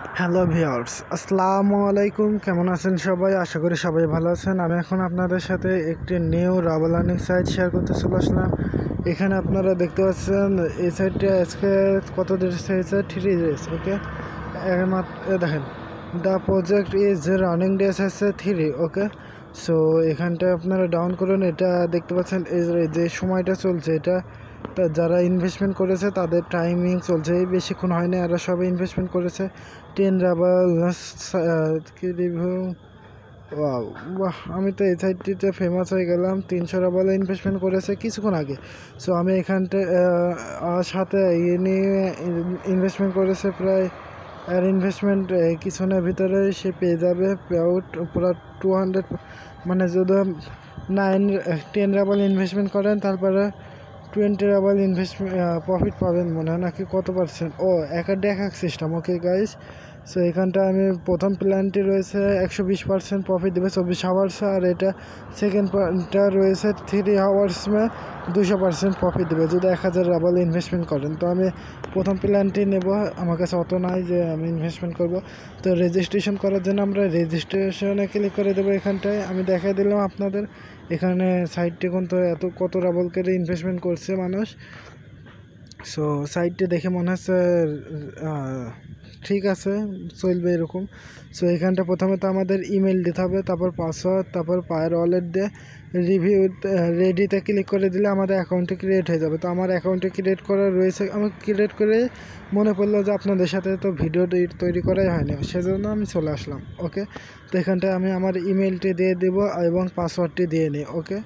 Hello viewers, আসসালামু আলাইকুম। কেমন আছেন সবাই? আশা করি সবাই ভালো আছেন। আমি এখন আপনাদের সাথে একটি নিউ রাবল আর্নিং সাইট শেয়ার করতে চলে আসলাম। এখানে আপনারা দেখতে পাচ্ছেন এই সাইটটা আজকে কত ডেজ হয়েছে, 3 ডেজ। ওকে, দেখেন the project is running days আছে 3। ওকে, সো এখানটায় আপনারা ডাউন করুন। এটা দেখতে পাচ্ছেন এই যে সময়টা চলছে, এটা যারা ইনভেস্টমেন্ট করেছে তাদের টাইমিং চলছে। এই বেশিক্ষণ হয়নি, এরা সবাই ইনভেস্টমেন্ট করেছে 10 রাবাল কি রিভিউ। ওয়াও, বাহ! আমি তো এই সাইটটিতে ফেমাস হয়ে গেলাম। 300 রাবাল ইনভেস্টমেন্ট করেছে কিছুক্ষণ আগে। সো আমি এখানটা সাথে ইয়ে নিয়ে ইনভেস্টমেন্ট করেছে প্রায়, আর ইনভেস্টমেন্ট কিছুক্ষণের ভিতরে সে পেয়ে যাবে পেআউট পুরো 200। মানে যদি 10 রাবাল ইনভেস্টমেন্ট করেন তারপরে 20 রাবাল ইনভেস্টমেন্ট প্রফিট পাবেন মনে হয়, নাকি কত পার্সেন্ট। ও এক সিস্টেম। ওকে গাইস, সো এখানটা আমি প্রথম প্ল্যানটি রয়েছে 120% প্রফিট দেবে 24 আওয়ার্সে, আর এটা সেকেন্ড প্ল্যানটা রয়েছে 3 আওয়ার্সে 200% প্রফিট দেবে যদি 1000 রাবাল ইনভেস্টমেন্ট করেন। তো আমি প্রথম প্ল্যানটি নেব, আমার কাছে অত নাই যে আমি ইনভেস্টমেন্ট করব। তো রেজিস্ট্রেশন করার জন্য আমরা রেজিস্ট্রেশনে ক্লিক করে দেবো। এখানটায় আমি দেখাই দিলাম আপনাদের, এখানে সাইটটি কিন্তু কত রাবল করে ইনভেস্টমেন্ট করছে মানুষ। সো সাইটটি দেখে মনে হচ্ছে ঠিক আছে, চলবে এরকম। সো এখানটা প্রথমে তো আমাদের ইমেল দিতে হবে, তারপর পাসওয়ার্ড, তারপর পায়ের ওয়ালেট দিয়ে রিভিউ রেডিতে ক্লিক করে দিলে আমাদের অ্যাকাউন্টে ক্রিয়েট হয়ে যাবে। তো আমার অ্যাকাউন্টে ক্রিয়েট করা রয়েছে, আমি ক্রিয়েট করে মনে পড়লো যে আপনাদের সাথে তো ভিডিও তৈরি করাই হয়নি, সেজন্য আমি চলে আসলাম। ওকে, তো এখানটায় আমি আমার ইমেলটি দিয়ে দেবো এবং পাসওয়ার্ডটি দিয়ে নিই। ওকে,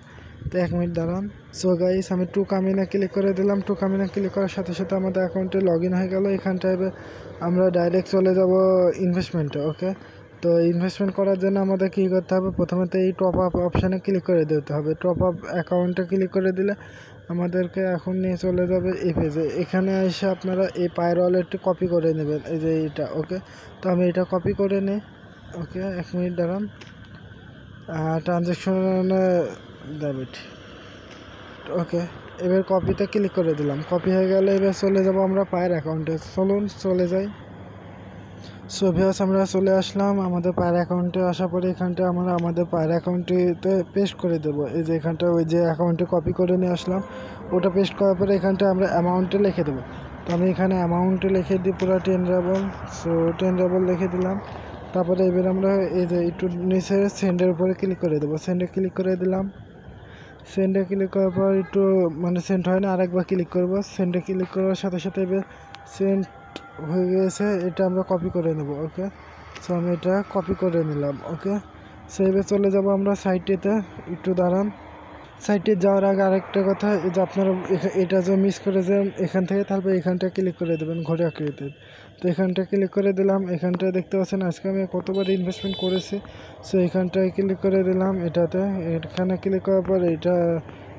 তো 1 মিনিট দাঁড়ান। সো গাইস, আমি টু কামিনা ক্লিক করে দিলাম। টু কামিনা ক্লিক করার সাথে সাথে আমাদের অ্যাকাউন্টে লগ ইন হয়ে গেল। এখানটায় আমরা ডাইরেক্ট চলে যাব ইনভেস্টমেন্টে। ওকে, তো ইনভেস্টমেন্ট করার জন্য আমাদের কী করতে হবে, প্রথমে তো এই টপ আপ অপশানে ক্লিক করে দিতে হবে। টপ আপ অ্যাকাউন্টে ক্লিক করে দিলে আমাদেরকে এখন নিয়ে চলে যাবে এই পেজে। এখানে এসে আপনারা এই পায়ের ওয়ালেটটি কপি করে নেবেন, এই যে এইটা। ওকে, তো আমি এটা কপি করে নিই। ওকে, 1 মিনিট দাঁড়ান। ট্রানজ্যাকশনে ডেবিট। ওকে, এবার কপিতে ক্লিক করে দিলাম। কপি হয়ে গেলে এবার চলে যাব আমরা পায়ের অ্যাকাউন্টে। চলুন চলে যাই। সো ভিউয়ার্স, আমরা চলে আসলাম আমাদের পায়ের অ্যাকাউন্টে। আসার পরে এখানটা আমরা আমাদের পায়ের অ্যাকাউন্টটিতে পেস্ট করে দেবো। এই যে এখানটা ওই যে অ্যাকাউন্টে কপি করে নিয়ে আসলাম, ওটা পেস্ট করার পরে এখানটা আমরা অ্যামাউন্টে লিখে দেবো। তো আমি এখানে অ্যামাউন্টে লিখে দিই পুরো 10 রাবল। সো 10 রাবল লিখে দিলাম। তারপরে এবার আমরা এই যে একটু নিচে সেন্ডের উপরে ক্লিক করে দেবো। সেন্ডে ক্লিক করে দিলাম। সেন্ডে ক্লিক করার পর একটু মানে সেন্ড হয় না, আরেকবার ক্লিক করব। সেন্ডে ক্লিক করার সাথে সাথে এবার সেন্ড হয়ে গেছে, এটা আমরা কপি করে নেব। ওকে, সো আমি এটা কপি করে নিলাম। ওকে, সো এবার চলে যাব আমরা সাইটটিতে। একটু দাঁড়ান। সাইটে যাওয়ার আগে আরেকটা কথা, এই যে আপনারা এটা যে মিস করে যান এখান থেকে, তারপর এখানটা ক্লিক করে দেবেন ঘড়ি আকৃতির। তো এখানটা ক্লিক করে দিলাম। এখানটায় দেখতে পাচ্ছেন আজকে আমি কতবার ইনভেস্টমেন্ট করেছি। সো এখানটায় ক্লিক করে দিলাম এটাতে। এখানে ক্লিক করার পর এটা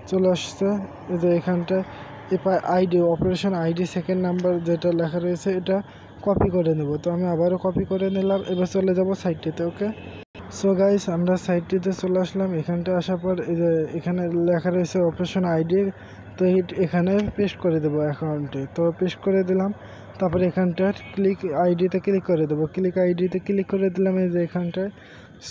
চলে আসছে। এই যে এখানটায় ID, operation ID second number যেটা লেখা রয়েছে, এটা কপি করে নেব। তো আমি আবারও কপি করে নিলাম। এবার চলে যাব সাইটটিতে। ওকে, সো গাইস, আমরা সাইটটিতে চলে আসলাম। এখানটা আসার পর এই যে এখানে লেখা রয়েছে অপারেশন আইডি, তো এখানে পেস্ট করে দেবো অ্যাকাউন্টে। তো পেস্ট করে দিলাম। তারপরে এখানটার ক্লিক আইডিতে ক্লিক করে দেবো। ক্লিক আইডিতে ক্লিক করে দিলাম এই যে এখানটায়।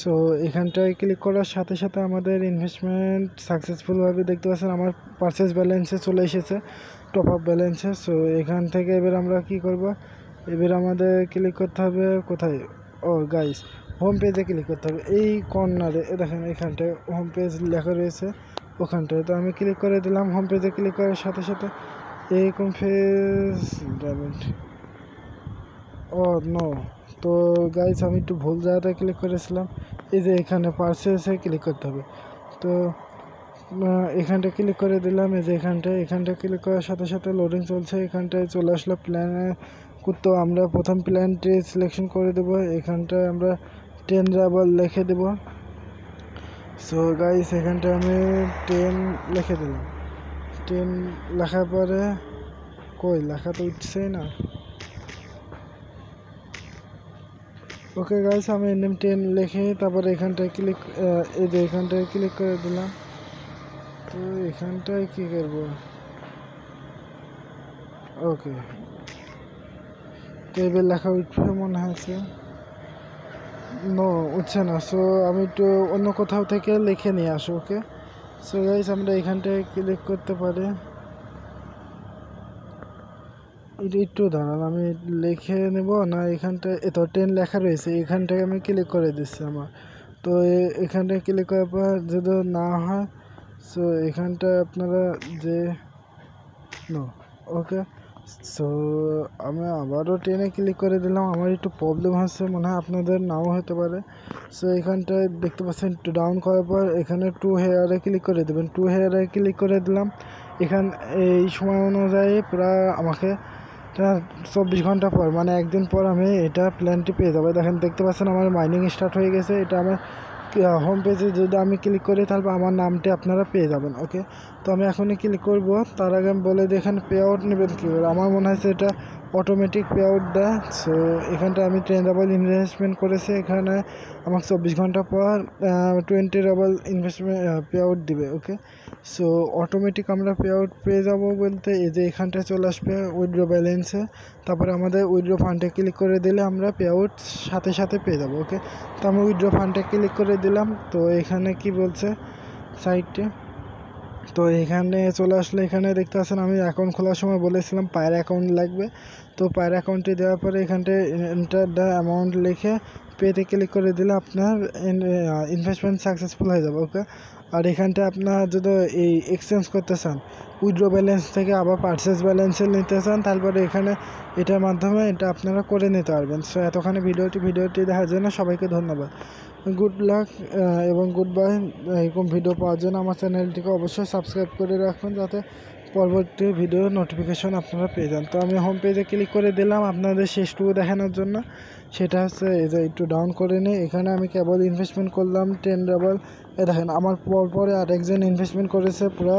সো এখানটায় ক্লিক করার সাথে সাথে আমাদের ইনভেস্টমেন্ট সাকসেসফুলভাবে দেখতে পাচ্ছেন আমার পারচেস ব্যালেন্সে চলে এসেছে, টপ আপ ব্যালেন্সে। সো এখান থেকে এবার আমরা কি করব, এবার আমাদের ক্লিক করতে হবে কোথায়, ও গাইস, হোম পেজে ক্লিক করতে হবে। এই কর্নারে দেখেন এখানটায় হোম পেজ লেখা রয়েছে, ওখানটায়। তো আমি ক্লিক করে দিলাম। হোম পেজে ক্লিক করার সাথে সাথে এরকম ফেজ ড্যামেজ, ও নো। তো গাইস, আমি একটু ভুল জায়গাতে ক্লিক করেছিলাম। এই যে এখানে পারচেসে ক্লিক করতে হবে। তো এখানটা ক্লিক করে দিলাম। এই যে এখানটায় ক্লিক করার সাথে সাথে লোডিং চলছে। এখানটায় চলে আসলো প্ল্যানে। তো আমরা প্রথম প্ল্যানটি সিলেকশন করে দেবো। এখানটায় আমরা 10 রাবল লিখে দেব। সো গাইস, এখানটায় আমি 10 লিখে দিলাম। 10 লেখার পরে কই লেখা তো উঠছেই না। ওকে গাইস, আমি এনএম 10 লিখে তারপরে এখানটায় ক্লিক, এই যে এখানটায় ক্লিক করে দিলাম। তো এখানটায় কি করব, ওকে। এবার লেখা উঠবে মনে হয়েছে, নো উঠছে না। সো আমি একটু অন্য কোথাও থেকে লিখে নিয়ে আসো। ওকে, সো গাইস আমরা এখানটায় ক্লিক করতে পারি। এটা একটু দাঁড়ান, আমি লিখে নেব না, এখানটায় এত 10 লেখা রয়েছে, এখানটায় আমি ক্লিক করে দিচ্ছি আমার। তো এখানটায় ক্লিক করার পর যদি না হয়, সো এখানটায় আপনারা যে নো, ওকে। সো আমি আবারও 10-এ ক্লিক করে দিলাম। আমার একটু প্রবলেম হচ্ছে, মনে হয় আপনাদের নাও হতে পারে। সো এখানটায় দেখতে পাচ্ছেন একটু ডাউন করার পর এখানে 2 হেয়ারে ক্লিক করে দেবেন। 2 হেয়ারে ক্লিক করে দিলাম। এই সময় অনুযায়ী প্রায় আমাকে 24 ঘন্টা পর, মানে একদিন পর আমি এটা প্ল্যানটি পেয়ে যাবো। দেখতে পাচ্ছেন আমার মাইনিং স্টার্ট হয়ে গেছে। এটা আমার হোম পেজে যদি আমি ক্লিক করি তাহলে আমার নামটি আপনারা পেয়ে যাবেন। ওকে, তো আমি এখনই ক্লিক করব। তার আগে আমি বলে দিই এখানে পে আউট নেবেন কীভাবে। আমার মনে হচ্ছে এটা অটোমেটিক পে আউট দেয়। সো এখানটা আমি 10 রাবল ইনভেস্টমেন্ট করেছি, এখানে আমাকে 24 ঘন্টা পর 20 রাবল ইনভেস্টমেন্ট পে আউট দিবে। ওকে, সো অটোমেটিক আমরা পে আউট পেয়ে যাব বলতে এই যে এখানটায় চলে আসবে উইথড্র ব্যালেন্সে, তারপরে আমাদের উইথড্র ফান্ডে ক্লিক করে দিলে আমরা পে আউট সাথে সাথে পেয়ে যাব। ওকে, তো আমি উইথড্র ফান্ডে ক্লিক করে দিলাম। তো এখানে কি বলছে সাইটে, তো এখানে চলে আসলে এখানে দেখতে পাচ্ছেন আমি অ্যাকাউন্ট খোলার সময় বলেছিলাম পায়ের অ্যাকাউন্ট লাগবে। তো পায়ের অ্যাকাউন্টটি দেওয়ার পরে এখানটায় এন্টার দ্য অ্যামাউন্ট লিখে পেতে ক্লিক করে দিলে আপনার ইনভেস্টমেন্ট সাকসেসফুল হয়ে যাবে। ওকে, আর এখানটায় আপনার যদি এই এক্সচেঞ্জ করতে চান, উইথড্র ব্যালেন্স থেকে আবার পারচেস ব্যালেন্সে নিতে চান, তারপরে এখানে এটার মাধ্যমে এটা আপনারা করে নিতে পারবেন। সো এতক্ষণে ভিডিওটি দেখার জন্য সবাইকে ধন্যবাদ। গুড লাক এবং গুড বাই। এরকম ভিডিও পাওয়ার জন্য আমার চ্যানেলটিকে অবশ্যই সাবস্ক্রাইব করে রাখবেন, যাতে পরবর্তী ভিডিও নোটিফিকেশন আপনারা পেয়ে যান। তো আমি হোম পেজে ক্লিক করে দিলাম আপনাদের শেষটুকু দেখানোর জন্য। সেটা হচ্ছে এই যে একটু ডাউন করে নিই। এখানে আমি কেবল ইনভেস্টমেন্ট করলাম 10 রাবল। দেখেন আমার পরে আরেকজন ইনভেস্টমেন্ট করেছে পুরো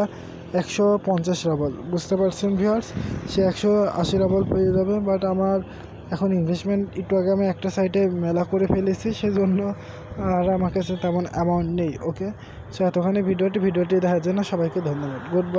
150 রাবল। বুঝতে পারছেন ভিউয়ার্স, সে 180 রাবল পেয়ে যাবে। বাট আমার এখন ইনভেস্টমেন্ট একটু আগে আমি একটা সাইটে মেলা করে ফেলেছি, সেজন্য আর আমার কাছে তেমন অ্যামাউন্ট নেই। ওকে, সো এতক্ষণে ভিডিওটি দেখার জন্য সবাইকে ধন্যবাদ। Good bye.